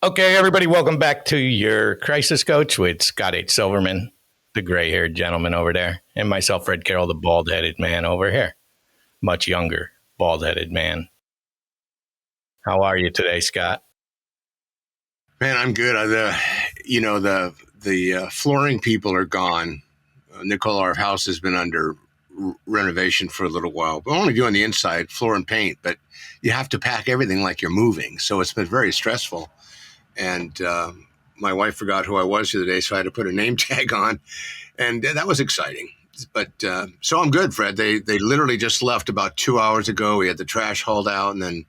Okay, everybody, welcome back to your Crisis Coach with Scott H. Silverman, the gray-haired gentleman over there, and myself, Fredd Carroll, the bald-headed man over here. Much younger, bald-headed man. How are you today, Scott? Man, I'm good. The flooring people are gone. Nicole, our house has been under renovation for a little while. We're only doing the inside, floor and paint, but you have to pack everything like you're moving. So it's been very stressful. And my wife forgot who I was the other day, so I had to put a name tag on. And that was exciting. But so I'm good, Fred. They literally just left about 2 hours ago. We had the trash hauled out and then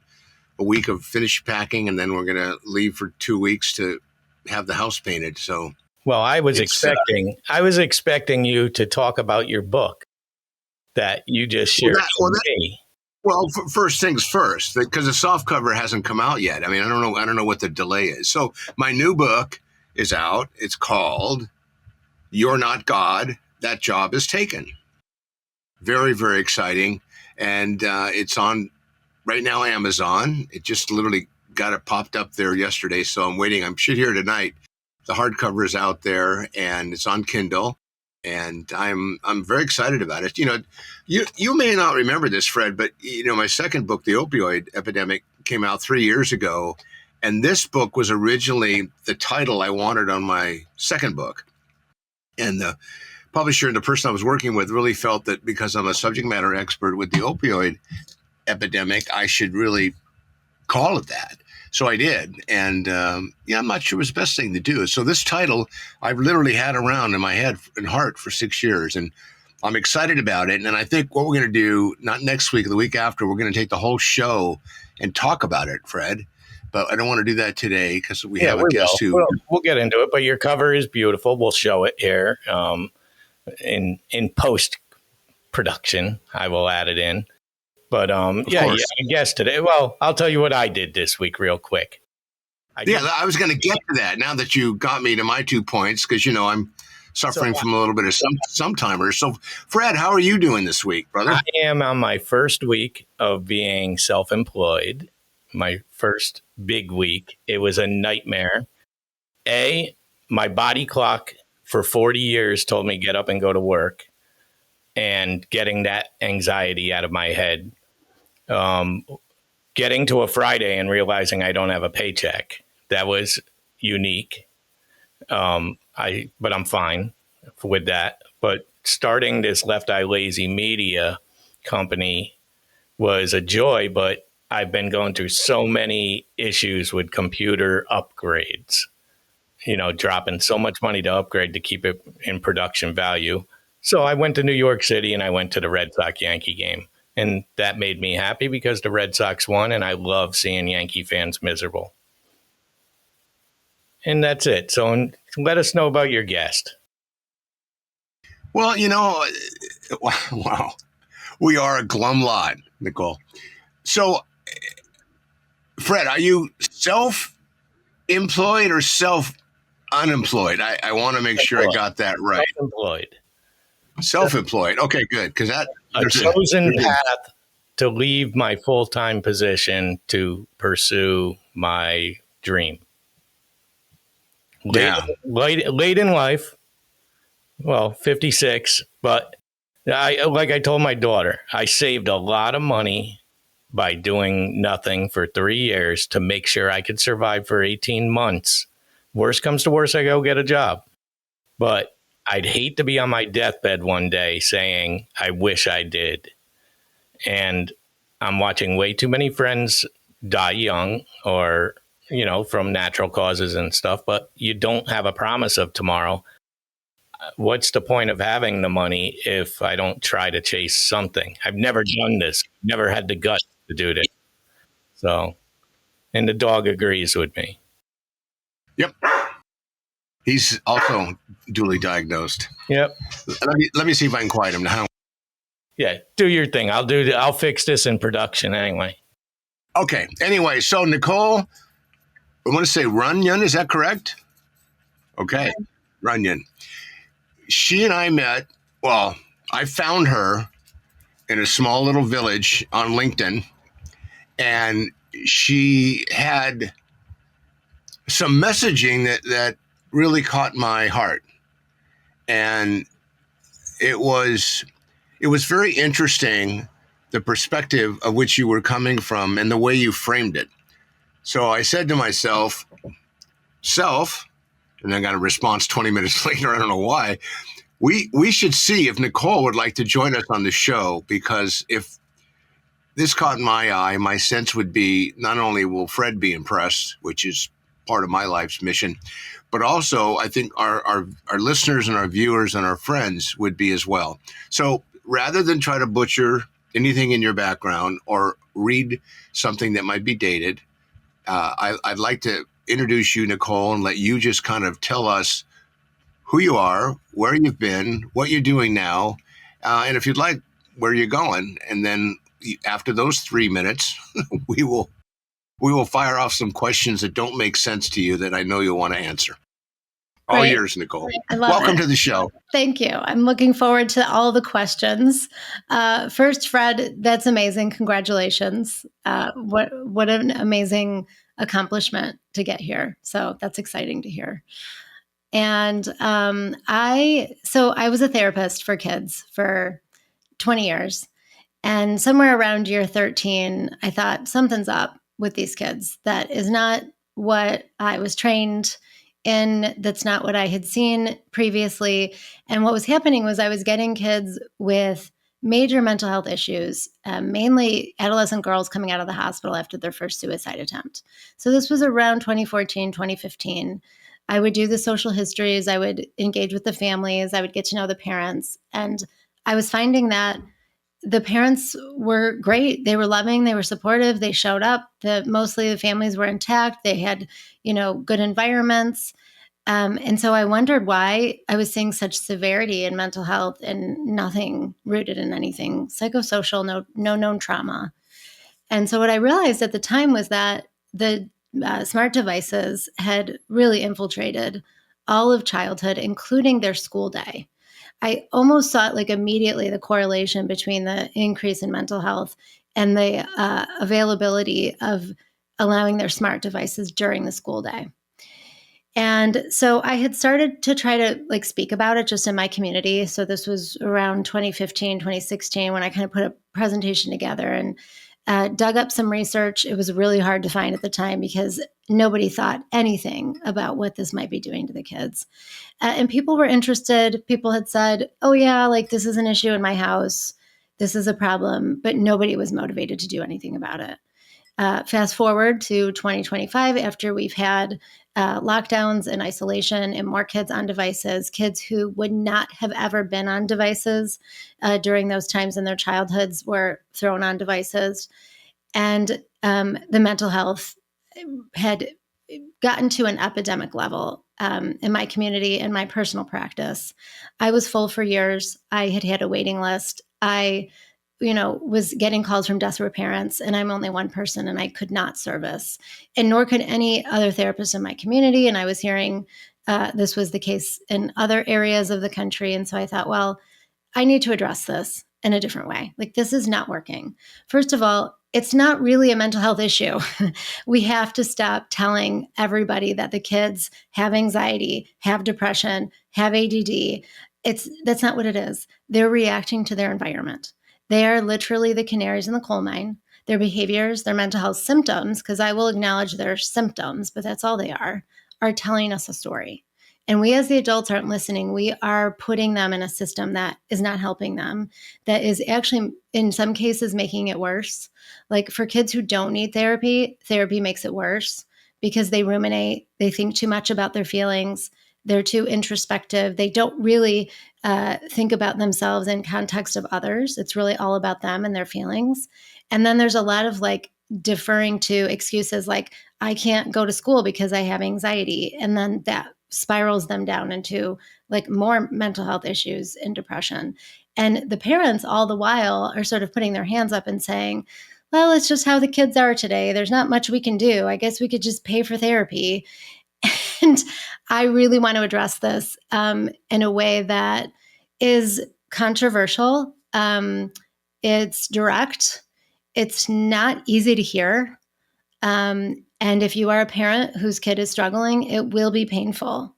a week of finished packing. And then we're going to leave for 2 weeks to have the house painted. So, well, I was expecting you to talk about your book that you just shared with me. Well, first things first, because the soft cover hasn't come out yet. I mean, I don't know what the delay is. So my new book is out. It's called "You're Not God. That Job is Taken." Very, very exciting, and it's on right now Amazon. It just literally got it popped up there yesterday, so I'm waiting. I should hear tonight. The hardcover is out there, and it's on Kindle. And I'm very excited about it. You know, you may not remember this, Fred, but my second book, The Opioid Epidemic, came out 3 years ago, and this book was originally the title I wanted on my second book. And the publisher and the person I was working with really felt that because I'm a subject matter expert with the opioid epidemic, I should really call it that. So I did. And I'm not sure it was the best thing to do. So this title, I've literally had around in my head and heart for 6 years. And I'm excited about it. And I think what we're going to do, not next week, the week after, we're going to take the whole show and talk about it, Fred. But I don't want to do that today because we have a guest who... We'll get into it. But your cover is beautiful. We'll show it here in post-production. I will add it in. But I guess today. Well, I'll tell you what I did this week real quick. I was going to get to that now that you got me to my 2 points because, I'm suffering from a little bit of sometimers. So, Fred, how are you doing this week, brother? I am on my first week of being self-employed, my first big week. It was a nightmare. My body clock for 40 years told me get up and go to work, and getting that anxiety out of my head. Getting to a Friday and realizing I don't have a paycheck. That was unique. But I'm fine with that. But starting this Left Eye Lazy Media company was a joy, but I've been going through so many issues with computer upgrades, dropping so much money to upgrade to keep it in production value. So I went to New York City and I went to the Red Sox Yankee game. And that made me happy because the Red Sox won, and I love seeing Yankee fans miserable. And that's it. So let us know about your guest. Well, wow. We are a glum lot, Nicole. So, Fred, are you self-employed or self-unemployed? I want to make sure I got that right. Self-employed. Okay, good. Because a chosen path to leave my full-time position to pursue my dream. Late in life, 56, but like I told my daughter, I saved a lot of money by doing nothing for 3 years to make sure I could survive for 18 months. Worst comes to worst, I go get a job. But I'd hate to be on my deathbed one day saying, I wish I did. And I'm watching way too many friends die young or, from natural causes and stuff, but you don't have a promise of tomorrow. What's the point of having the money if I don't try to chase something? I've never done this, never had the guts to do this. So, and the dog agrees with me. Yep. He's also duly diagnosed. Yep. Let me see if I can quiet him now. Yeah, do your thing. I'll fix this in production anyway. Okay. Anyway, so Nicole, I want to say Runyon. Is that correct? Okay. Runyon. She and I met. Well, I found her in a small little village on LinkedIn, and she had some messaging that really caught my heart. And it was very interesting, the perspective of which you were coming from and the way you framed it. So I said to myself, self, and I got a response 20 minutes later. I don't know why. We should see if Nicole would like to join us on the show, because if this caught my eye, my sense would be not only will Fredd be impressed, which is part of my life's mission, but also I think our listeners and our viewers and our friends would be as well. So rather than try to butcher anything in your background or read something that might be dated, I'd like to introduce you, Nicole, and let you just kind of tell us who you are, where you've been, what you're doing now, and if you'd like, where you're going. And then after those 3 minutes, we will fire off some questions that don't make sense to you that I know you'll want to answer. All Great. yours, Nicole. I love Welcome it. to the show. Thank you. I'm looking forward to all the questions. First, Fredd, that's amazing. Congratulations. What an amazing accomplishment to get here. So that's exciting to hear. And I was a therapist for kids for 20 years. And somewhere around year 13, I thought something's up with these kids. That is not what I was trained in. That's not what I had seen previously. And what was happening was I was getting kids with major mental health issues, mainly adolescent girls coming out of the hospital after their first suicide attempt. So this was around 2014, 2015. I would do the social histories. I would engage with the families. I would get to know the parents. And I was finding that the parents were great. They were loving. They were supportive. They showed up. Mostly the families were intact. They had, good environments. And so I wondered why I was seeing such severity in mental health and nothing rooted in anything psychosocial, no known trauma. And so what I realized at the time was that the smart devices had really infiltrated all of childhood, including their school day. I almost saw it like immediately, the correlation between the increase in mental health and the availability of allowing their smart devices during the school day. And so I had started to try to speak about it just in my community. So this was around 2015, 2016 when I kind of put a presentation together and dug up some research. It was really hard to find at the time because nobody thought anything about what this might be doing to the kids. And people were interested. People had said, oh, yeah, this is an issue in my house. This is a problem. But nobody was motivated to do anything about it. Fast forward to 2025, after we've had lockdowns and isolation and more kids on devices, kids who would not have ever been on devices during those times in their childhoods were thrown on devices. And the mental health had gotten to an epidemic level in my community and my personal practice. I was full for years. I had a waiting list. I was getting calls from desperate parents, and I'm only one person and I could not service, and nor could any other therapist in my community. And I was hearing this was the case in other areas of the country. And so I thought, well, I need to address this in a different way. This is not working. First of all, it's not really a mental health issue. We have to stop telling everybody that the kids have anxiety, have depression, have ADD. That's not what it is. They're reacting to their environment. They are literally the canaries in the coal mine. Their behaviors, their mental health symptoms, because I will acknowledge their symptoms, but that's all they are telling us a story. And we as the adults aren't listening. We are putting them in a system that is not helping them, that is actually, in some cases, making it worse. For kids who don't need therapy, therapy makes it worse because they ruminate, they think too much about their feelings, they're too introspective, they don't really think about themselves in context of others. It's really all about them and their feelings. And then there's a lot of deferring to excuses like, I can't go to school because I have anxiety. And then that spirals them down into more mental health issues and depression. And the parents all the while are sort of putting their hands up and saying, well, it's just how the kids are today. There's not much we can do. I guess we could just pay for therapy. And I really want to address this in a way that is controversial. It's direct. It's not easy to hear. And And if you are a parent whose kid is struggling, it will be painful.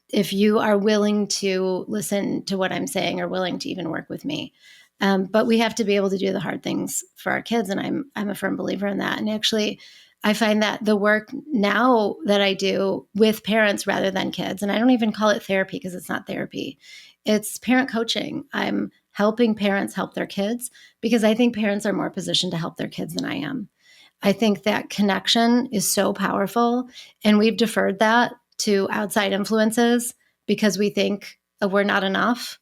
If you are willing to listen to what I'm saying or willing to even work with me. But we have to be able to do the hard things for our kids. And I'm a firm believer in that. And actually, I find that the work now that I do with parents rather than kids, and I don't even call it therapy because it's not therapy, it's parent coaching. I'm helping parents help their kids because I think parents are more positioned to help their kids than I am. I think that connection is so powerful, and we've deferred that to outside influences because we think we're not enough.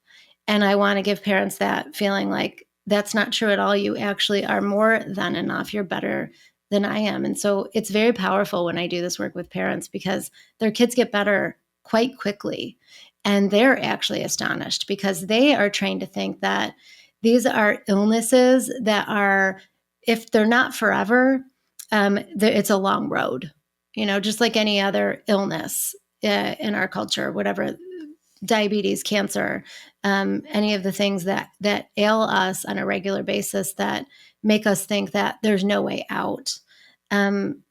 And I want to give parents that feeling like that's not true at all. You actually are more than enough. You're better than I am. And so it's very powerful when I do this work with parents because their kids get better quite quickly. And they're actually astonished because they are trained to think that these are illnesses that are, if they're not forever, it's a long road, just like any other illness in our culture, whatever, diabetes, cancer, any of the things that ail us on a regular basis that make us think that there's no way out. And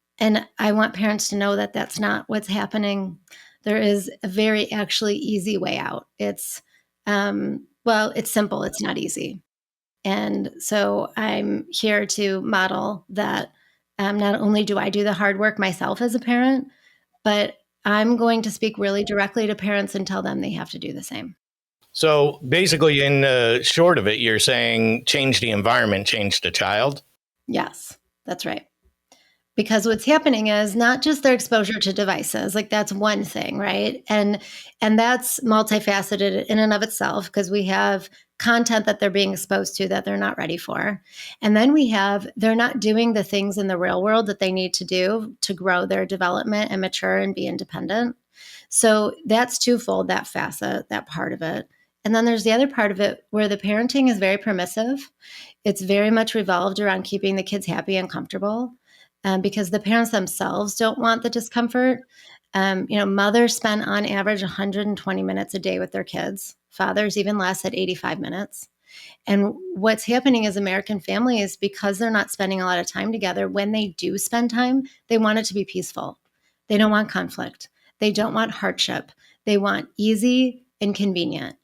I want parents to know that that's not what's happening. There is a very actually easy way out. It's it's simple. It's not easy. And so I'm here to model that not only do I do the hard work myself as a parent, but I'm going to speak really directly to parents and tell them they have to do the same. So basically, in the short of it, you're saying change the environment, change the child. Yes, that's right. Because what's happening is not just their exposure to devices, like that's one thing, right? And that's multifaceted in and of itself because we have content that they're being exposed to that they're not ready for. And then we have they're not doing the things in the real world that they need to do to grow their development and mature and be independent. So that's twofold, that facet, that part of it. And then there's the other part of it where the parenting is very permissive. It's very much revolved around keeping the kids happy and comfortable. Because the parents themselves don't want the discomfort. Mothers spend on average 120 minutes a day with their kids. Fathers even less at 85 minutes. And what's happening is American families, because they're not spending a lot of time together, when they do spend time, they want it to be peaceful. They don't want conflict. They don't want hardship. They want easy and convenient.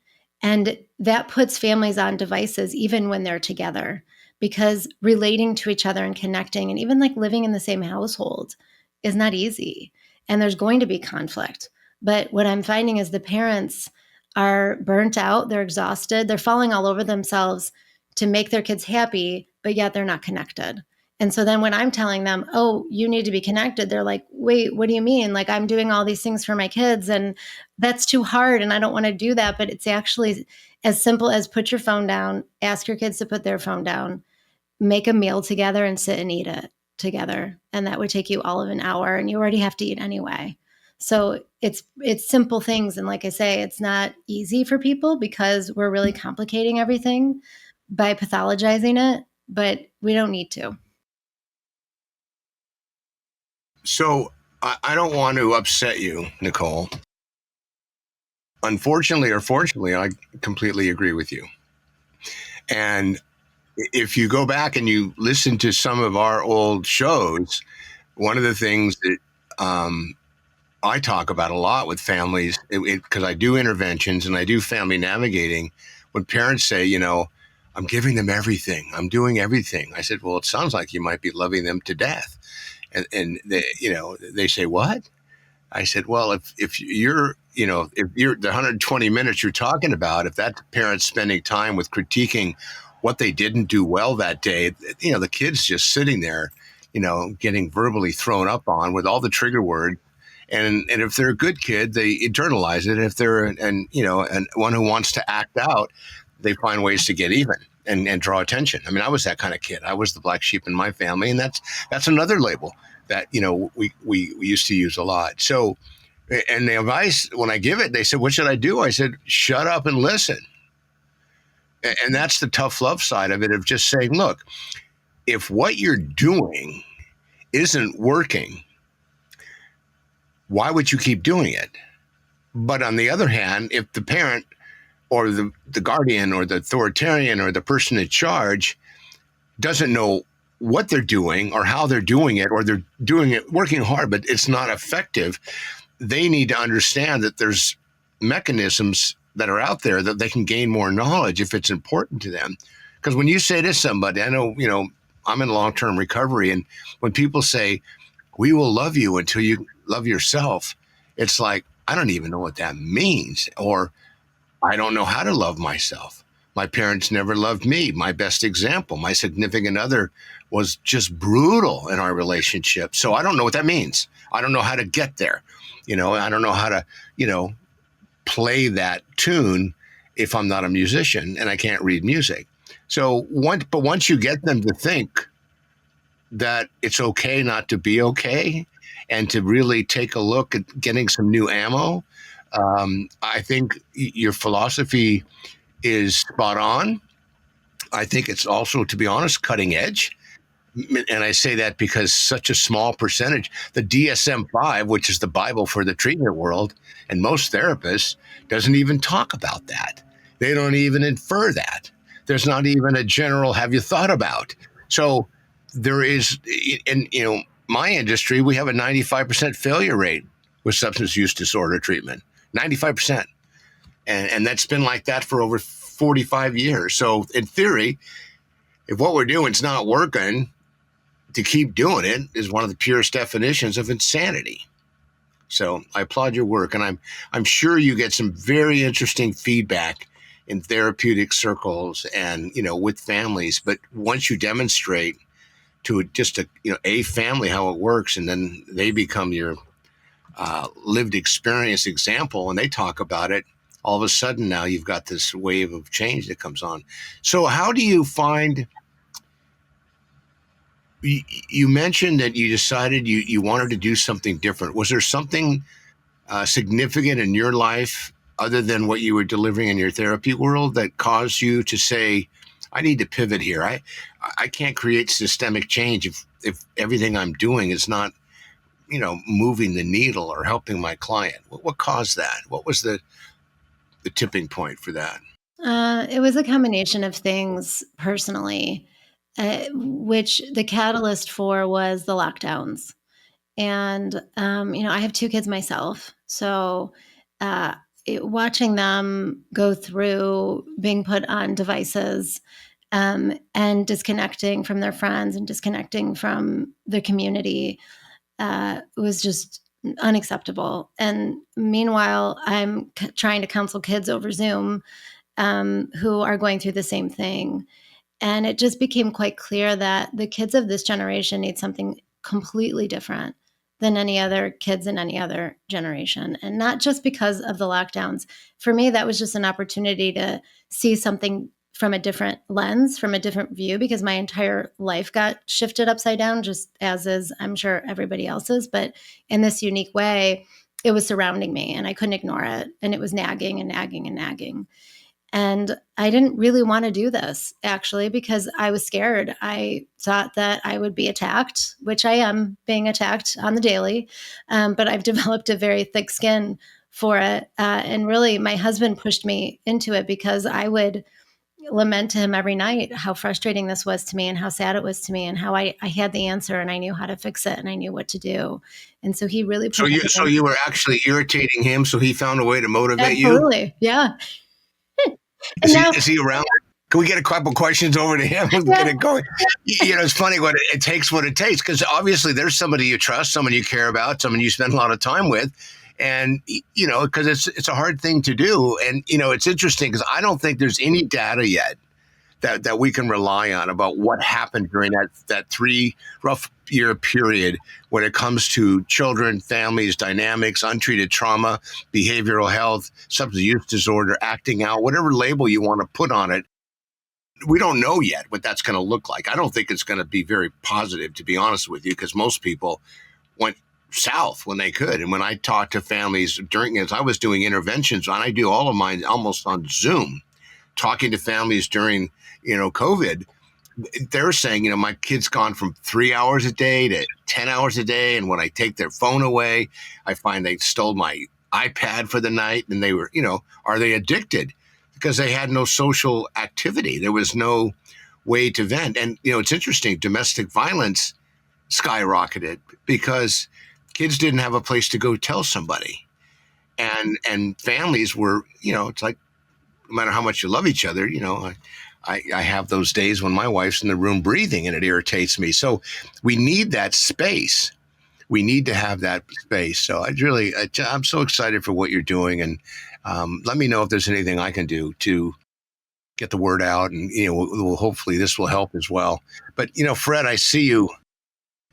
And that puts families on devices even when they're together, because relating to each other and connecting and even like living in the same household is not easy. And there's going to be conflict. But what I'm finding is the parents are burnt out, they're exhausted, they're falling all over themselves to make their kids happy, but yet they're not connected. And so then when I'm telling them, oh, you need to be connected, they're like, wait, what do you mean? Like, I'm doing all these things for my kids and that's too hard and I don't want to do that. But it's actually as simple as put your phone down, ask your kids to put their phone down, make a meal together and sit and eat it together. And that would take you all of an hour and you already have to eat anyway. So it's simple things. And like I say, it's not easy for people because we're really complicating everything by pathologizing it, but we don't need to. So I don't want to upset you, Nicole. Unfortunately or fortunately, I completely agree with you. And if you go back and you listen to some of our old shows, one of the things that I talk about a lot with families, because I do interventions and I do family navigating, when parents say, I'm giving them everything, I'm doing everything. I said, well, it sounds like you might be loving them to death. And they say, what? I said, well, if you're the 120 minutes you're talking about, if that parent's spending time with critiquing what they didn't do well that day, the kid's just sitting there, getting verbally thrown up on with all the trigger words. And if they're a good kid, they internalize it. If they're and one who wants to act out, they find ways to get even and draw attention. I mean, I was that kind of kid. I was the black sheep in my family, and that's another label that we used to use a lot. So, and the advice when I give it, they said, "What should I do?" I said, "Shut up and listen." And that's the tough love side of it, of just saying, "Look, if what you're doing isn't working, why would you keep doing it?" But on the other hand, if the parent or the guardian or the authoritarian or the person in charge doesn't know what they're doing or how they're doing it, or they're doing it, working hard, but it's not effective. They need to understand that there's mechanisms that are out there that they can gain more knowledge if it's important to them. Because when you say to somebody, I know, I'm in long-term recovery, and when people say, we will love you until you love yourself, it's like, I don't even know what that means, or I don't know how to love myself. My parents never loved me. My best example, my significant other, was just brutal in our relationship. So I don't know what that means. I don't know how to get there. I don't know how to, play that tune if I'm not a musician and I can't read music. So once you get them to think that it's okay not to be okay, and to really take a look at getting some new ammo, I think your philosophy is spot on. I think it's also, to be honest, cutting edge. And I say that because such a small percentage, the DSM-5, which is the Bible for the treatment world, and most therapists, doesn't even talk about that. They don't even infer that. There's not even a general, have you thought about? So there is, in my industry, we have a 95% failure rate with substance use disorder treatment, 95%. And that's been like that for over 45 years. So in theory, if what we're doing is not working, to keep doing it is one of the purest definitions of insanity. So I applaud your work, and I'm sure you get some very interesting feedback in therapeutic circles and with families. But once you demonstrate to just a family how it works, and then they become your lived experience example, and they talk about it, all of a sudden now you've got this wave of change that comes on. So how do you find? You mentioned that you decided you wanted to do something different. Was there something significant in your life other than what you were delivering in your therapy world that caused you to say, I need to pivot here? I can't create systemic change if everything I'm doing is not, moving the needle or helping my client. What caused that? What was the tipping point for that? It was a combination of things personally, which the catalyst for was the lockdowns. And, I have 2 kids myself. So watching them go through being put on devices, and disconnecting from their friends and disconnecting from the community was just unacceptable. And meanwhile, I'm trying to counsel kids over Zoom who are going through the same thing. And it just became quite clear that the kids of this generation need something completely different than any other kids in any other generation. And not just because of the lockdowns. For me, that was just an opportunity to see something from a different lens, from a different view, because my entire life got shifted upside down, just as is, I'm sure, everybody else's. But in this unique way, it was surrounding me and I couldn't ignore it. And it was nagging and nagging and nagging. And I didn't really want to do this, actually, because I was scared. I thought that I would be attacked, which I am being attacked on the daily. But I've developed a very thick skin for it. And really, my husband pushed me into it because I would lament to him every night how frustrating this was to me and how sad it was to me and how I had the answer and I knew how to fix it and I knew what to do. And so he really So you were actually irritating him, so he found a way to motivate you? Absolutely. Yeah. Is he around? Can we get a couple questions over to him? Get it going. It's funny what it takes, because obviously there's somebody you trust, someone you care about, someone you spend a lot of time with. And, because it's a hard thing to do. And, it's interesting because I don't think there's any data yet that we can rely on about what happened during that 3 rough year period when it comes to children, families, dynamics, untreated trauma, behavioral health, substance use disorder, acting out, whatever label you want to put on it. We don't know yet what that's going to look like. I don't think it's going to be very positive, to be honest with you, because most people went south when they could. And when I talked to families as I was doing interventions, and I do all of mine almost on Zoom, talking to families during, COVID, they're saying, my kid's gone from 3 hours a day to 10 hours a day. And when I take their phone away, I find they stole my iPad for the night. And they were, are they addicted? Because they had no social activity. There was no way to vent. And, it's interesting. Domestic violence skyrocketed because kids didn't have a place to go tell somebody. And families were, it's like, no matter how much you love each other, I have those days when my wife's in the room breathing and it irritates me. So we need that space. We need to have that space. So I'm so excited for what you're doing. And let me know if there's anything I can do to get the word out. And, hopefully this will help as well. But, Fredd, I see you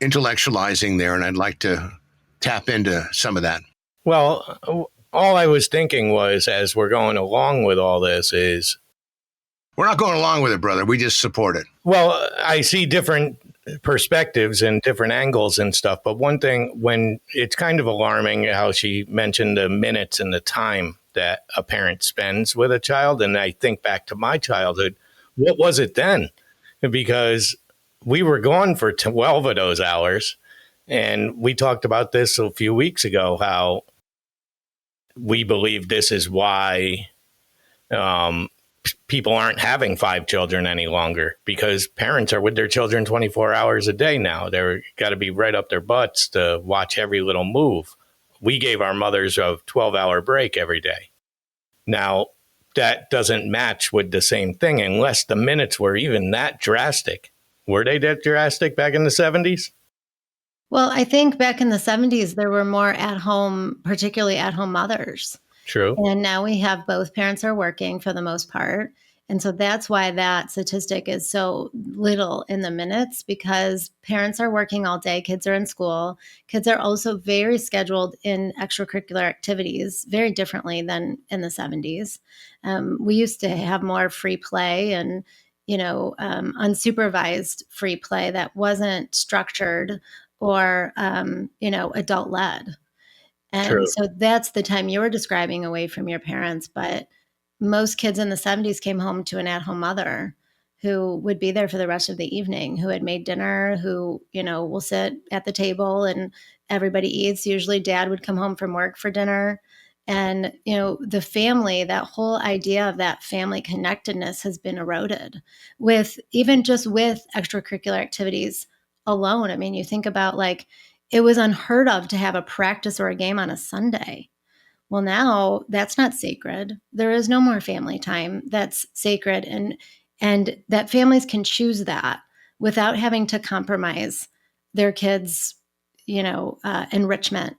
intellectualizing there, and I'd like to tap into some of that. Well, all I was thinking was, as we're going along with all this, is we're not going along with it, brother. We just support it. Well, I see different perspectives and different angles and stuff. But one thing, when it's kind of alarming how she mentioned the minutes and the time that a parent spends with a child. And I think back to my childhood, what was it then? Because we were gone for 12 of those hours. And we talked about this a few weeks ago, how we believe this is why people aren't having 5 children any longer, because parents are with their children 24 hours a day now. They're got to be right up their butts to watch every little move. We gave our mothers a 12-hour break every day. Now, that doesn't match with the same thing unless the minutes were even that drastic. Were they that drastic back in the 70s? Well, I think back in the 70s, there were more at-home, particularly at-home mothers. True. And now we have both parents are working for the most part. And so that's why that statistic is so little in the minutes, because parents are working all day. Kids are in school. Kids are also very scheduled in extracurricular activities very differently than in the 70s. We used to have more free play and, unsupervised free play that wasn't structured or, adult led. And True. so that's the time you're describing away from your parents. But most kids in the 70s came home to an at-home mother who would be there for the rest of the evening, who had made dinner, who, will sit at the table and everybody eats. Usually dad would come home from work for dinner. And, the family, that whole idea of that family connectedness has been eroded with even just with extracurricular activities alone. I mean, you think about it was unheard of to have a practice or a game on a Sunday. Well, now that's not sacred. There is no more family time that's sacred, and that families can choose that without having to compromise their kids, enrichment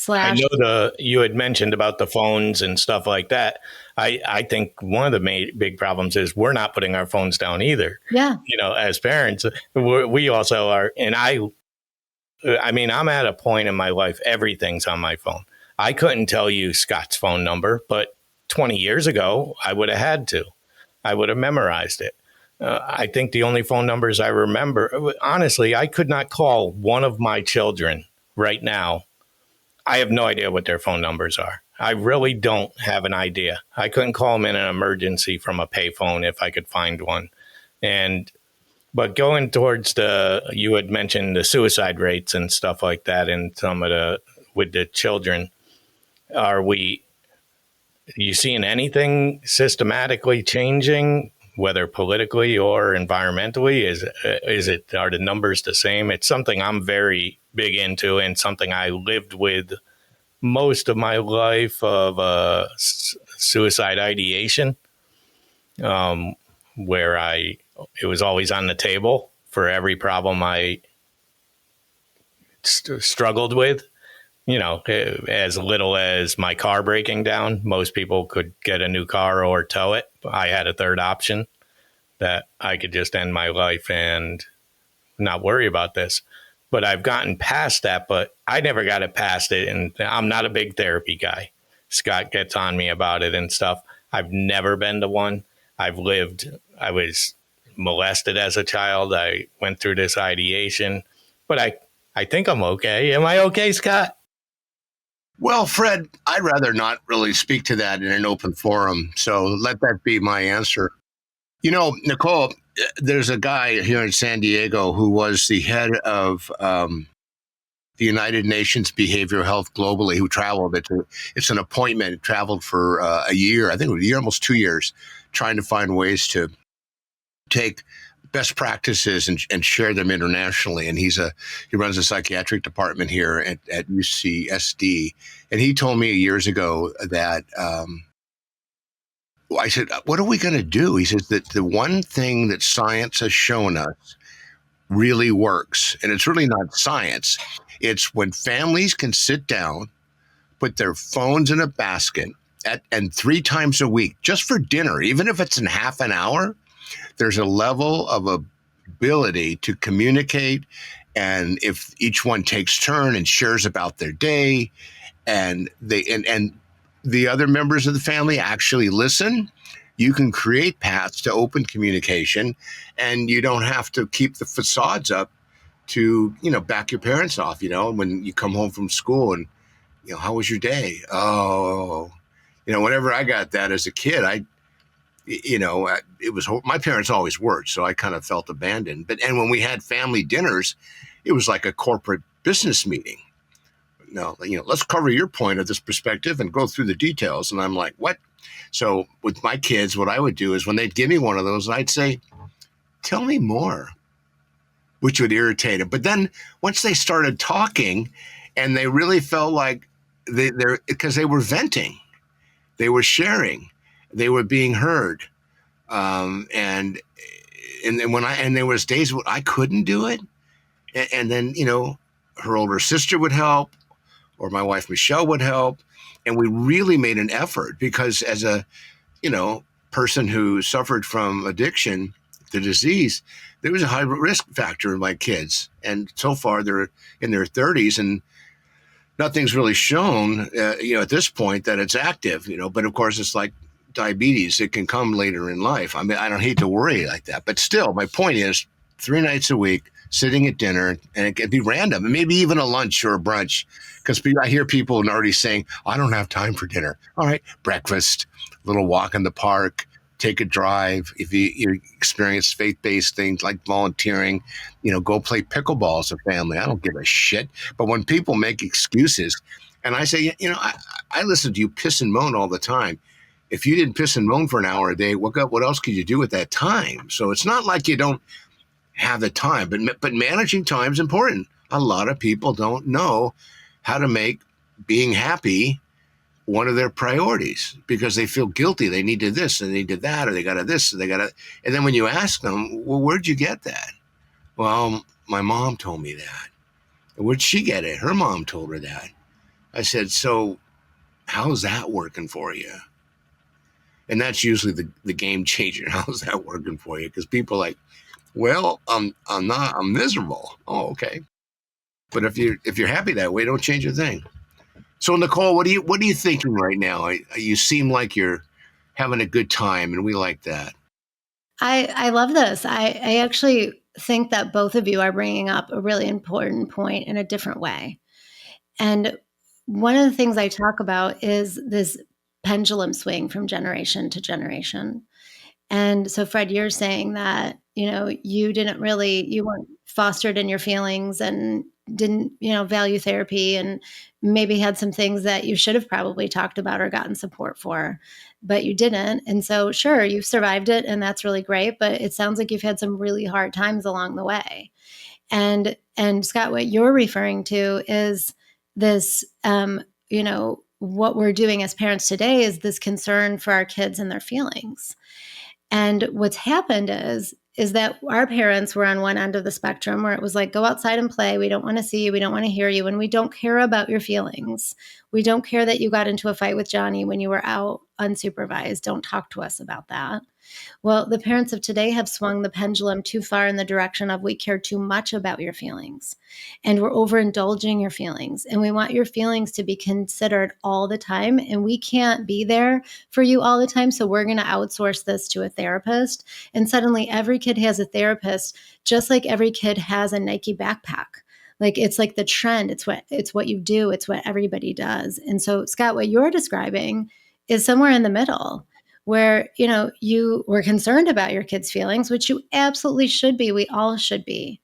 I / know you had mentioned about the phones and stuff like that. I think one of the big problems is we're not putting our phones down either. Yeah. As parents, we also are. And I mean, I'm at a point in my life, everything's on my phone. I couldn't tell you Scott's phone number, but 20 years ago, I would have had to. I would have memorized it. I think the only phone numbers I remember, honestly, I could not call one of my children right now. I have no idea what their phone numbers are. I really don't have an idea. I couldn't call them in an emergency from a payphone if I could find one. But going towards you had mentioned the suicide rates and stuff like that, and with the children, are you seeing anything systematically changing, whether politically or environmentally? Are the numbers the same? It's something I'm very big into and something I lived with most of my life of suicide ideation, where it was always on the table for every problem I struggled with. As little as my car breaking down, most people could get a new car or tow it. I had a third option that I could just end my life and not worry about this. But I've gotten past that, but I never got it past it. And I'm not a big therapy guy. Scott gets on me about it and stuff. I've never been to one. I was molested as a child. I went through this ideation, but I think I'm okay. Am I okay, Scott? Well, Fredd, I'd rather not really speak to that in an open forum. So let that be my answer. Nicole, there's a guy here in San Diego who was the head of the United Nations Behavioral Health globally, who traveled. It's an appointment, traveled for a year, I think it was a year, almost 2 years, trying to find ways to take best practices and share them internationally. And he runs a psychiatric department here at UCSD. And he told me years ago that, I said, what are we going to do? He says that the one thing that science has shown us really works, and it's really not science. It's when families can sit down, put their phones in a basket and 3 times a week, just for dinner, even if it's in half an hour, there's a level of ability to communicate. And if each one takes turn and shares about their day, and the other members of the family actually listen, you can create paths to open communication, and you don't have to keep the facades up to, back your parents off, when you come home from school and, how was your day? Oh, whenever I got that as a kid, it was, my parents always worked, so I kind of felt abandoned. And when we had family dinners, it was like a corporate business meeting. No, let's cover your point of this perspective and go through the details. And I'm like, what? So with my kids, what I would do is when they'd give me one of those, I'd say, tell me more, which would irritate them. But then once they started talking and they really felt like they're because they were venting, they were sharing, they were being heard. And there was days when I couldn't do it. And then, her older sister would help, or my wife, Michelle, would help. And we really made an effort because as a, person who suffered from addiction, the disease, there was a high risk factor in my kids. And so far they're in their 30s and nothing's really shown, at this point that it's active, but of course it's like diabetes. It can come later in life. I mean, I don't hate to worry like that, but still my point is 3 nights a week, sitting at dinner, and it could be random, and maybe even a lunch or a brunch, because I hear people already saying, I don't have time for dinner. All right, breakfast, a little walk in the park, take a drive. If you experience faith-based things like volunteering, go play pickleball as a family. I don't give a shit. But when people make excuses, and I say, I listen to you piss and moan all the time. If you didn't piss and moan for an hour a day, what else could you do with that time? So it's not like you don't have the time, but managing time is important. A lot of people don't know how to make being happy one of their priorities because they feel guilty. They need to this and they did that, or they got to this, and they got to. And then when you ask them, well, where'd you get that? Well, my mom told me that. Where'd she get it? Her mom told her that. I said, so how's that working for you? And that's usually the game changer. How's that working for you? Because people are like, well, I'm miserable. Oh, okay. But if you're happy that way, don't change a thing. So Nicole, what are you thinking right now? You seem like you're having a good time, and we like that. I love this. I actually think that both of you are bringing up a really important point in a different way. And one of the things I talk about is this pendulum swing from generation to generation. And so, Fredd, you're saying that, you weren't fostered in your feelings and didn't, value therapy, and maybe had some things that you should have probably talked about or gotten support for, but you didn't. And so, sure, you've survived it and that's really great, but it sounds like you've had some really hard times along the way. And Scott, what you're referring to is this, what we're doing as parents today is this concern for our kids and their feelings. And what's happened is that our parents were on one end of the spectrum where it was like, go outside and play. We don't want to see you. We don't want to hear you. And we don't care about your feelings. We don't care that you got into a fight with Johnny when you were out unsupervised. Don't talk to us about that. Well, the parents of today have swung the pendulum too far in the direction of we care too much about your feelings and we're overindulging your feelings and we want your feelings to be considered all the time and we can't be there for you all the time. So we're going to outsource this to a therapist. And suddenly every kid has a therapist, just like every kid has a Nike backpack. Like it's like the trend. It's what you do. It's what everybody does. And so, Scott, what you're describing is somewhere in the middle where, you were concerned about your kids' feelings, which you absolutely should be. We all should be,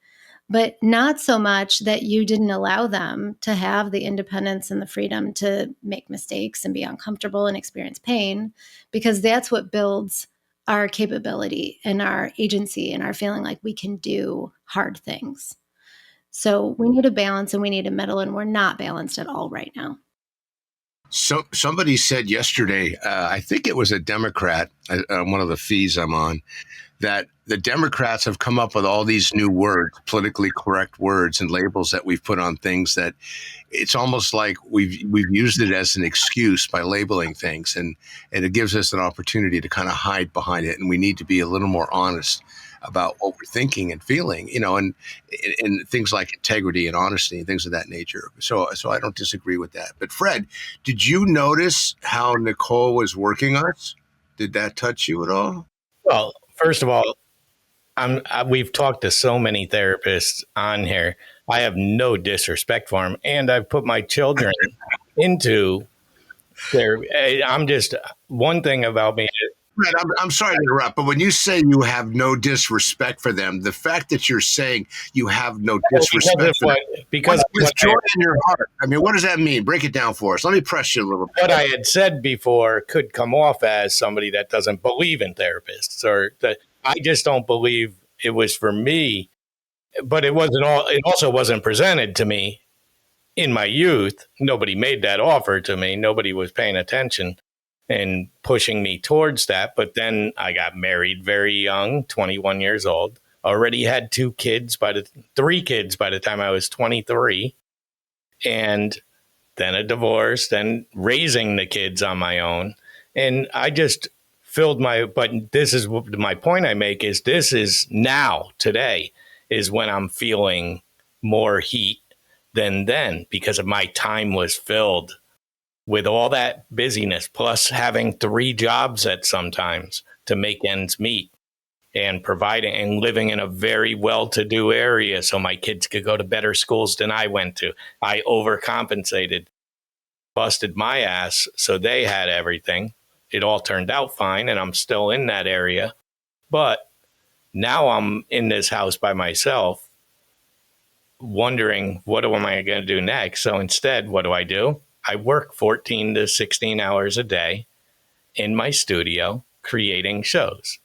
but not so much that you didn't allow them to have the independence and the freedom to make mistakes and be uncomfortable and experience pain, because that's what builds our capability and our agency and our feeling like we can do hard things. So we need a balance and we need a middle, and we're not balanced at all right now. So somebody said yesterday, I think it was a Democrat, one of the feeds I'm on, that the Democrats have come up with all these new words, politically correct words and labels that we've put on things that it's almost like we've used it as an excuse by labeling things, and it gives us an opportunity to kind of hide behind it. And we need to be a little more honest about what we're thinking and feeling, and things like integrity and honesty and things of that nature. So I don't disagree with that. But Fredd, did you notice how Nicole was working us? Did that touch you at all? Well, first of all, we've talked to so many therapists on here. I have no disrespect for them, and I've put my children into their. I'm just one thing about me. Fred, I'm sorry to interrupt, but when you say you have no disrespect for them, the fact that you're saying you have no disrespect for them, because with joy in your heart, I mean, what does that mean? Break it down for us. Let me press you a little bit. What I had said before could come off as somebody that doesn't believe in therapists, or that I just don't believe it was for me. But it wasn't all. It also wasn't presented to me in my youth. Nobody made that offer to me. Nobody was paying attention and pushing me towards that. But then I got married very young, 21 years old, already had three kids by the time I was 23, and then a divorce, then raising the kids on my own. And I just but this is my point I make is this is now, today is when I'm feeling more heat than then, because of my time was filled with all that busyness, plus having 3 jobs at sometimes to make ends meet, and providing and living in a very well-to-do area so my kids could go to better schools than I went to. I overcompensated, busted my ass so they had everything. It all turned out fine, and I'm still in that area. But now I'm in this house by myself, wondering, what am I going to do next? So instead, what do? I work 14 to 16 hours a day in my studio creating shows.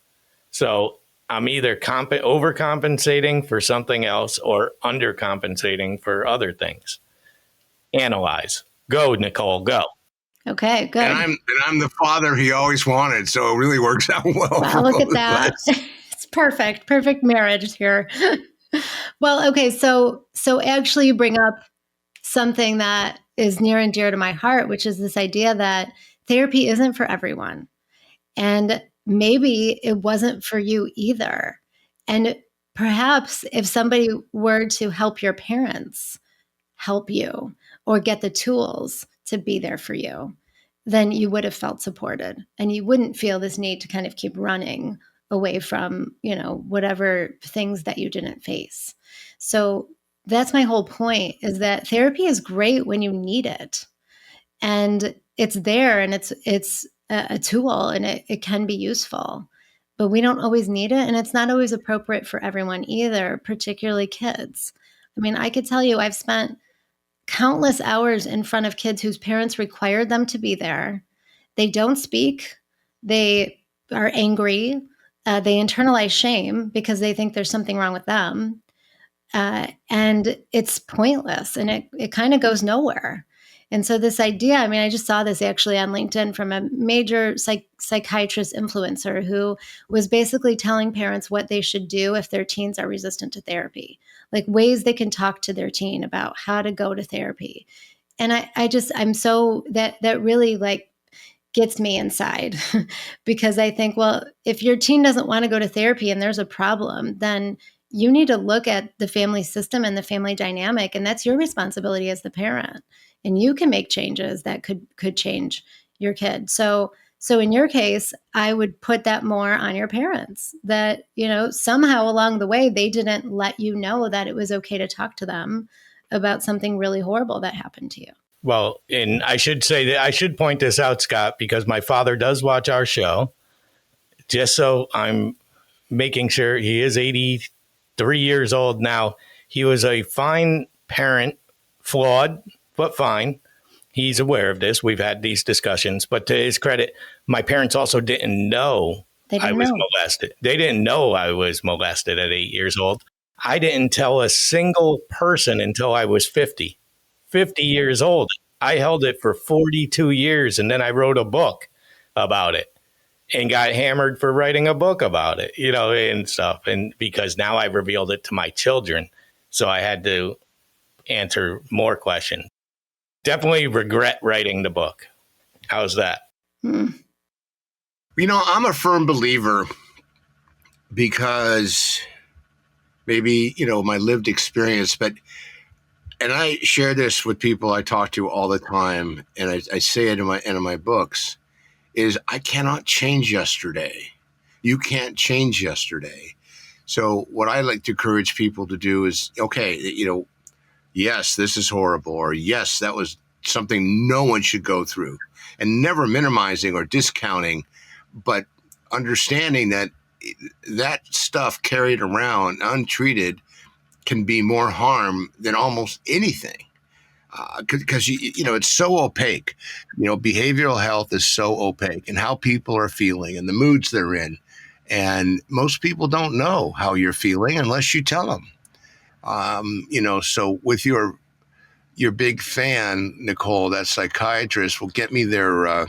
So I'm either overcompensating for something else or undercompensating for other things. Analyze. Go, Nicole, go. Okay, good. And I'm the father he always wanted, so it really works out well. Wow, look at that. It's perfect. Perfect marriage here. Well, okay, so actually you bring up something that is near and dear to my heart, which is this idea that therapy isn't for everyone. And maybe it wasn't for you either. And perhaps if somebody were to help your parents help you or get the tools to be there for you, then you would have felt supported and you wouldn't feel this need to kind of keep running away from, whatever things that you didn't face. So that's my whole point, is that therapy is great when you need it. And it's there, and it's a tool, and it can be useful, but we don't always need it. And it's not always appropriate for everyone either, particularly kids. I mean, I could tell you I've spent countless hours in front of kids whose parents required them to be there. They don't speak. They are angry. They internalize shame because they think there's something wrong with them. And it's pointless, and it kind of goes nowhere. And so this idea, I mean, I just saw this actually on LinkedIn from a major psychiatrist influencer who was basically telling parents what they should do if their teens are resistant to therapy, like ways they can talk to their teen about how to go to therapy. And I'm so, that really like gets me inside because I think, well, if your teen doesn't want to go to therapy and there's a problem, then you need to look at the family system and the family dynamic, and that's your responsibility as the parent. And you can make changes that could change your kid. So in your case, I would put that more on your parents, that, somehow along the way, they didn't let you know that it was okay to talk to them about something really horrible that happened to you. Well, and I should say that I should point this out, Scott, because my father does watch our show, just so I'm making sure. He is 83 years old now. He was a fine parent, flawed, but fine. He's aware of this. We've had these discussions, but to his credit, my parents also didn't know They I didn't was know. molested. They didn't know I was molested at 8 years old. I didn't tell a single person until I was 50 years old. I held it for 42 years, and then I wrote a book about it and got hammered for writing a book about it, and stuff. And because now I revealed it to my children. So I had to answer more questions. Definitely regret writing the book. How's that? Hmm. I'm a firm believer because maybe, my lived experience, and I share this with people I talk to all the time, and I say it in my books, is I cannot change yesterday. You can't change yesterday. So what I like to encourage people to do is, okay, yes, this is horrible, or yes, that was something no one should go through, and never minimizing or discounting, but understanding that stuff carried around untreated can be more harm than almost anything, because it's so opaque. Behavioral health is so opaque, and how people are feeling and the moods they're in, and most people don't know how you're feeling unless you tell them. So with your big fan, Nicole, that psychiatrist, will get me their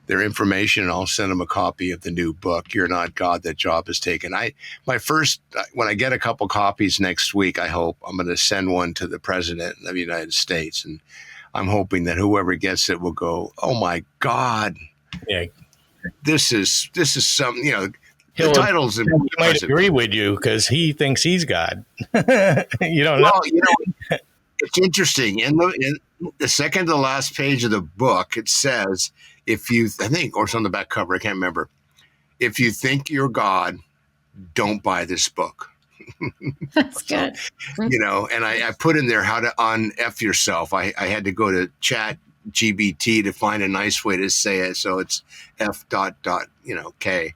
information, and I'll send them a copy of the new book, You're Not God, That Job Is Taken. When I get a couple copies next week, I hope I'm going to send one to the President of the United States. And I'm hoping that whoever gets it will go, oh my God, Yeah. this is something, the title's He might agree with you because he thinks he's God. You don't know. Well, it's interesting. In the second to the last page of the book, it says, I think, or it's on the back cover, I can't remember. If you think you're God, don't buy this book. That's good. And I put in there how to un-F yourself. I had to go to Chat GBT to find a nice way to say it. So it's F dot, K.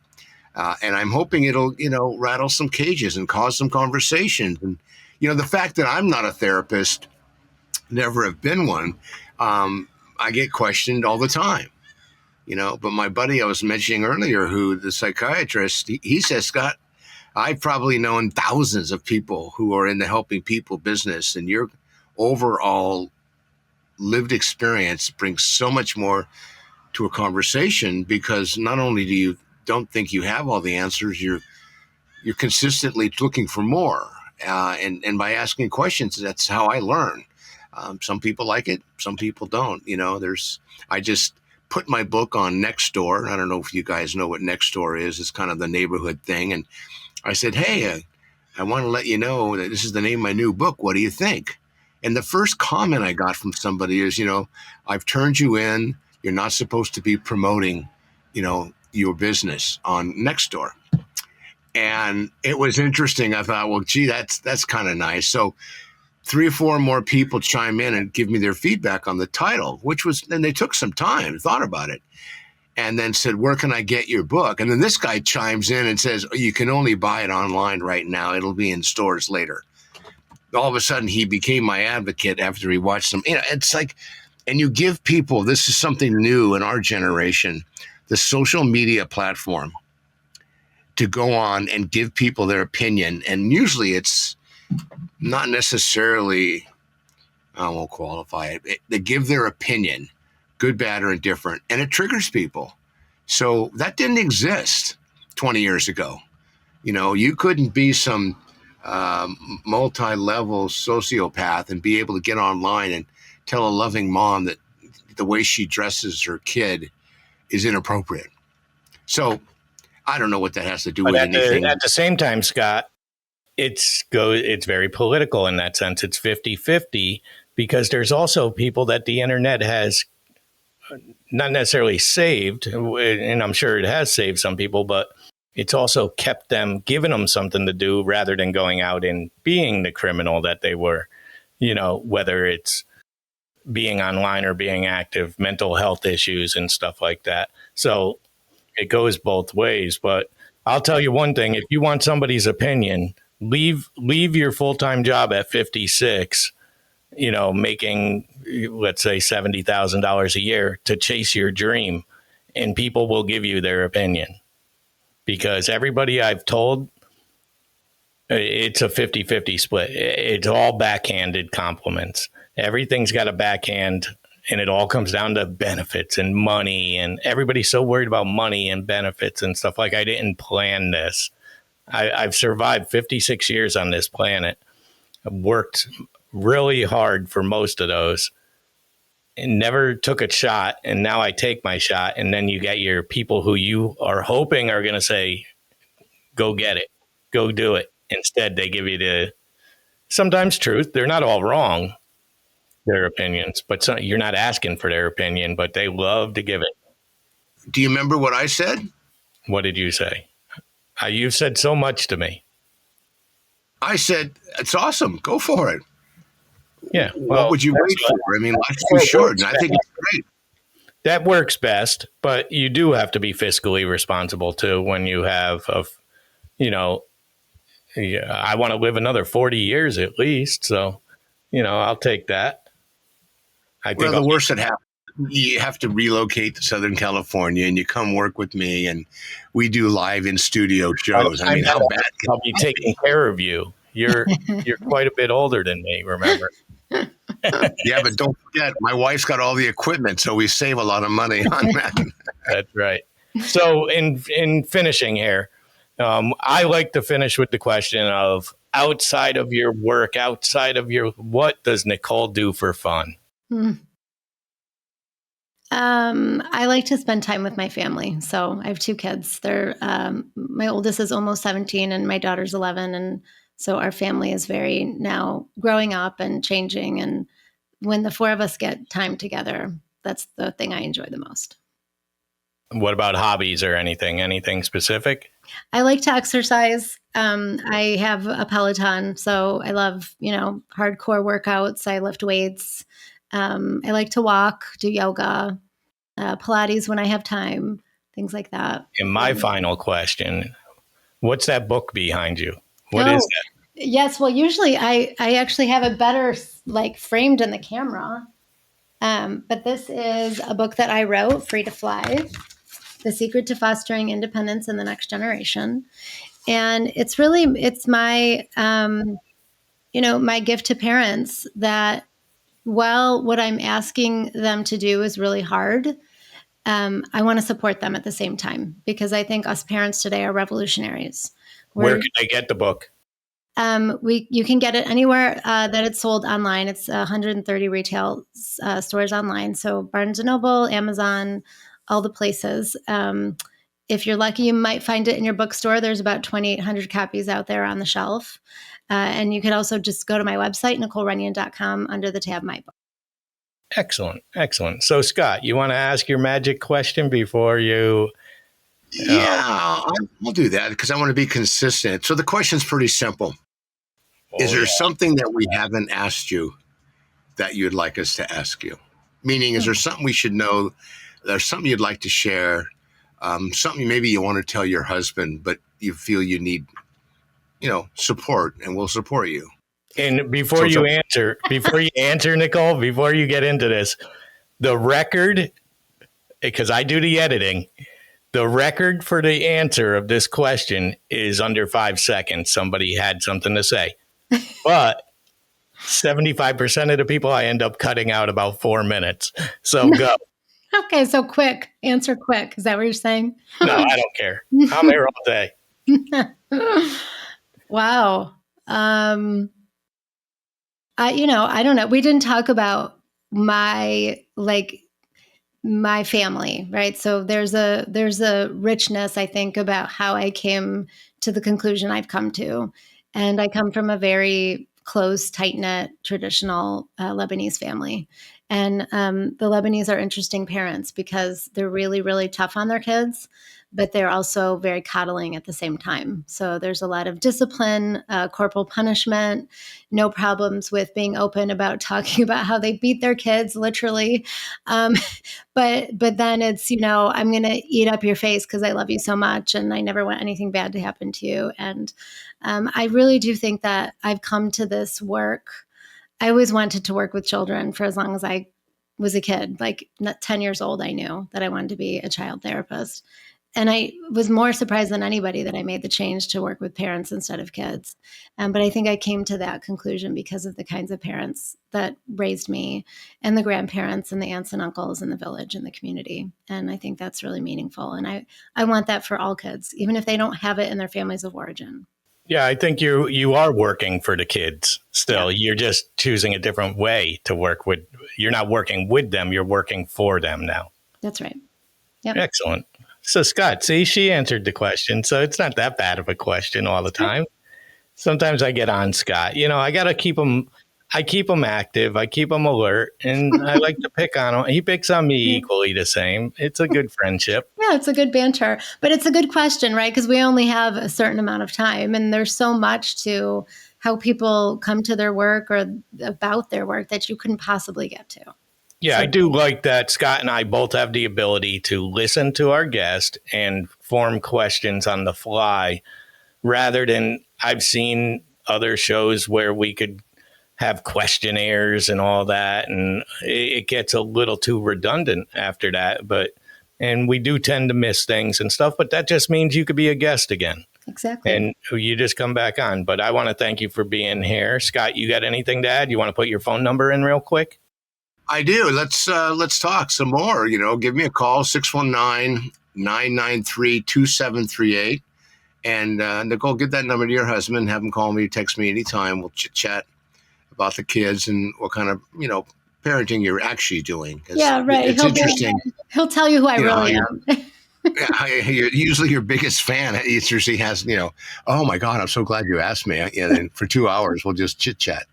And I'm hoping it'll, rattle some cages and cause some conversations. And, the fact that I'm not a therapist, never have been one, I get questioned all the time. But my buddy I was mentioning earlier, who the psychiatrist, he says, Scott, I've probably known thousands of people who are in the helping people business, and your overall lived experience brings so much more to a conversation, because not only do you don't think you have all the answers, you're consistently looking for more. And by asking questions, that's how I learn. Some people like it, some people don't. I just put my book on Nextdoor. I don't know if you guys know what Nextdoor is. It's kind of the neighborhood thing. And I said, hey, I want to let you know that this is the name of my new book. What do you think? And the first comment I got from somebody is, I've turned you in. You're not supposed to be promoting, your business on Nextdoor. And it was interesting. I thought, well, gee, that's kind of nice. So 3 or 4 more people chime in and give me their feedback on the title, and they took some time, thought about it, and then said, where can I get your book? And then this guy chimes in and says, oh, you can only buy it online right now. It'll be in stores later. All of a sudden, he became my advocate after he watched them. It's like, and you give people, this is something new in our generation, the social media platform, to go on and give people their opinion. And usually it's not necessarily, I won't qualify it. They give their opinion, good, bad, or indifferent, and it triggers people. So that didn't exist 20 years ago. You couldn't be some multi-level sociopath and be able to get online and tell a loving mom that the way she dresses her kid is inappropriate. So I don't know what that has to do with anything. At the same time, Scott, it's very political in that sense. It's 50-50, because there's also people that the internet has not necessarily saved, and I'm sure it has saved some people, but it's also kept them, given them something to do rather than going out and being the criminal that they were, whether it's being online or being active, mental health issues and stuff like that. So it goes both ways. But I'll tell you one thing: if you want somebody's opinion, leave your full-time job at 56, making, let's say, $70,000 a year to chase your dream, and people will give you their opinion. because everybody I've told, it's a 50-50 split. It's all backhanded compliments. Everything's got a backhand, and it all comes down to benefits and money. And everybody's so worried about money and benefits and stuff. Like, I didn't plan this. I've survived 56 years on this planet. I've worked really hard for most of those and never took a shot. And now I take my shot. And then you get your people who you are hoping are going to say, go get it, go do it. Instead, they give you the sometimes truth. They're not all wrong, their opinions, but you're not asking for their opinion, but they love to give it. Do you remember what I said? What did you say? You've said so much to me. I said, it's awesome. Go for it. Yeah. Well, what would you wait for? I mean, life's too short, and I think it's great. That works best, but you do have to be fiscally responsible too when you have, I want to live another 40 years at least. So, I'll take that. I think the worst that happens, you have to relocate to Southern California and you come work with me and we do live in studio shows. I mean, how bad? I'll be taking care of you. You're quite a bit older than me, remember? Yeah, but don't forget, my wife's got all the equipment, so we save a lot of money on that. That's right. So in finishing here, I like to finish with the question of outside of your work, what does Nicole do for fun? I like to spend time with my family. So I have two kids. They're my oldest is almost 17 and my daughter's 11. And so our family is very now growing up and changing. And when the four of us get time together, that's the thing I enjoy the most. What about hobbies or anything specific? I like to exercise. I have a Peloton, so I love, hardcore workouts. I lift weights. I like to walk, do yoga, Pilates when I have time, things like that. And my final question, what's that book behind you? What is that? Yes, well, usually I actually have it better framed in the camera. But this is a book that I wrote, Free to Fly, The Secret to Fostering Independence in the Next Generation. And it's my, my gift to parents that while what I'm asking them to do is really hard, I want to support them at the same time because I think us parents today are revolutionaries. Where can I get the book? You can get it anywhere that it's sold online. It's 130 retail stores online. So Barnes & Noble, Amazon, all the places. If you're lucky, you might find it in your bookstore. There's about 2,800 copies out there on the shelf. And you can also just go to my website, NicoleRunyon.com, under the tab My Book. Excellent. So, Scott, you want to ask your magic question before you... Yeah, I'll do that because I want to be consistent. So the question's pretty simple. Is there something that we haven't asked you that you'd like us to ask you? Meaning, is there something we should know? There's something you'd like to share? Something maybe you want to tell your husband, but you feel you need, support, and we'll support you. And before you answer, Nicole, before you get into this, the record, because I do the editing, the record for the answer of this question is under 5 seconds. Somebody had something to say. But 75% of the people I end up cutting out about 4 minutes. So go. Okay, so quick. Answer quick. Is that what you're saying? No, I don't care. I'm here all day. Wow. I don't know. We didn't talk about my family, right? So there's a richness, I think, about how I came to the conclusion I've come to. And I come from a very close, tight-knit, traditional Lebanese family. And the Lebanese are interesting parents because they're really, really tough on their kids, but they're also very coddling at the same time. So there's a lot of discipline, corporal punishment, no problems with being open about talking about how they beat their kids, literally. But then it's, I'm going to eat up your face because I love you so much and I never want anything bad to happen to you. And I really do think that I've come to this work. I always wanted to work with children for as long as I was a kid. 10 years old, I knew that I wanted to be a child therapist. And I was more surprised than anybody that I made the change to work with parents instead of kids. But I think I came to that conclusion because of the kinds of parents that raised me, and the grandparents and the aunts and uncles in the village and the community. And I think that's really meaningful. And I want that for all kids, even if they don't have it in their families of origin. Yeah, I think you are working for the kids still. Yeah. You're just choosing a different way to work with. You're not working with them. You're working for them now. That's right. Yep. Excellent. So Scott, see, she answered the question. So it's not that bad of a question all the time. Sometimes I get on Scott. I got to keep him. I keep him active. I keep him alert, and I like to pick on him. He picks on me equally the same. It's a good friendship. Yeah, it's a good banter, but it's a good question, right? Because we only have a certain amount of time, and there's so much to how people come to their work or about their work that you couldn't possibly get to. Yeah, I do like that Scott and I both have the ability to listen to our guest and form questions on the fly rather than I've seen other shows where we could have questionnaires and all that. And it gets a little too redundant after that. And we do tend to miss things and stuff, but that just means you could be a guest again. Exactly. And you just come back on. But I want to thank you for being here. Scott, you got anything to add? You want to put your phone number in real quick? I do. Let's talk some more. Give me a call, 619-993-2738. And Nicole, give that number to your husband. Have him call me, text me anytime. We'll chit-chat about the kids and what kind of, parenting you're actually doing. Yeah, right. It's interesting. He'll tell you who I really am. Usually your biggest fan usually has, oh my God, I'm so glad you asked me. And for 2 hours, we'll just chit chat.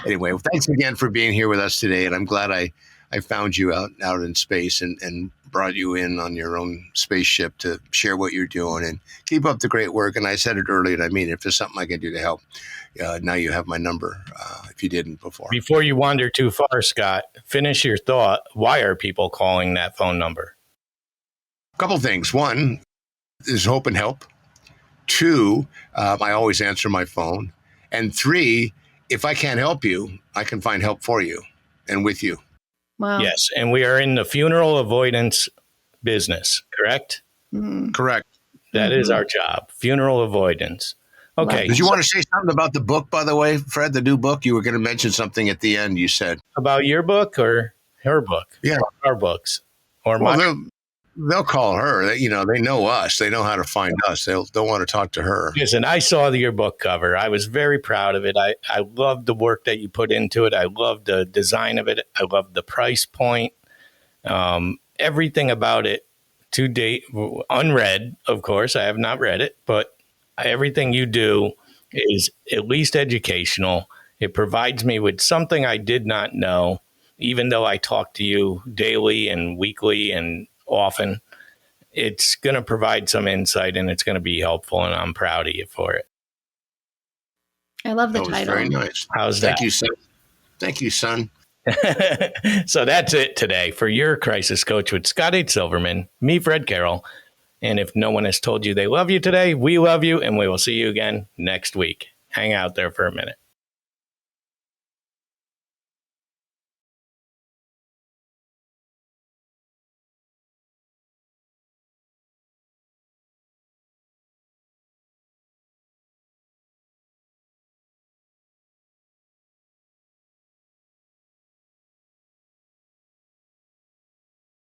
Anyway, well, thanks again for being here with us today. And I'm glad I found you out in space and brought you in on your own spaceship to share what you're doing and keep up the great work. And I said it earlier, and I mean, if there's something I can do to help, now you have my number if you didn't before. Before you wander too far, Scott, finish your thought. Why are people calling that phone number? A couple things. One is hope and help. Two, I always answer my phone. And three, if I can't help you, I can find help for you and with you. Wow. Yes. And we are in the funeral avoidance business, correct? Mm-hmm. Correct. That is our job. Funeral avoidance. Okay. Did you want to say something about the book, by the way, Fred, the new book? You were going to mention something at the end, you said. About your book or her book? Yeah. Our books. Or they'll call her. They know us. They know how to find us. They'll want to talk to her. Listen, I saw your book cover. I was very proud of it. I loved the work that you put into it. I loved the design of it. I loved the price point. Everything about it to date, unread, of course. I have not read it, but everything you do is at least educational. It provides me with something I did not know, even though I talk to you daily and weekly and often. It's going to provide some insight and it's going to be helpful, and I'm proud of you for it. I love the That was title. very nice. How's that? Thank you, son. Thank you, son. So that's it today for your crisis coach with Scott H. Silverman, me, Fredd Carroll. And if no one has told you they love you today, we love you, and we will see you again next week. Hang out there for a minute.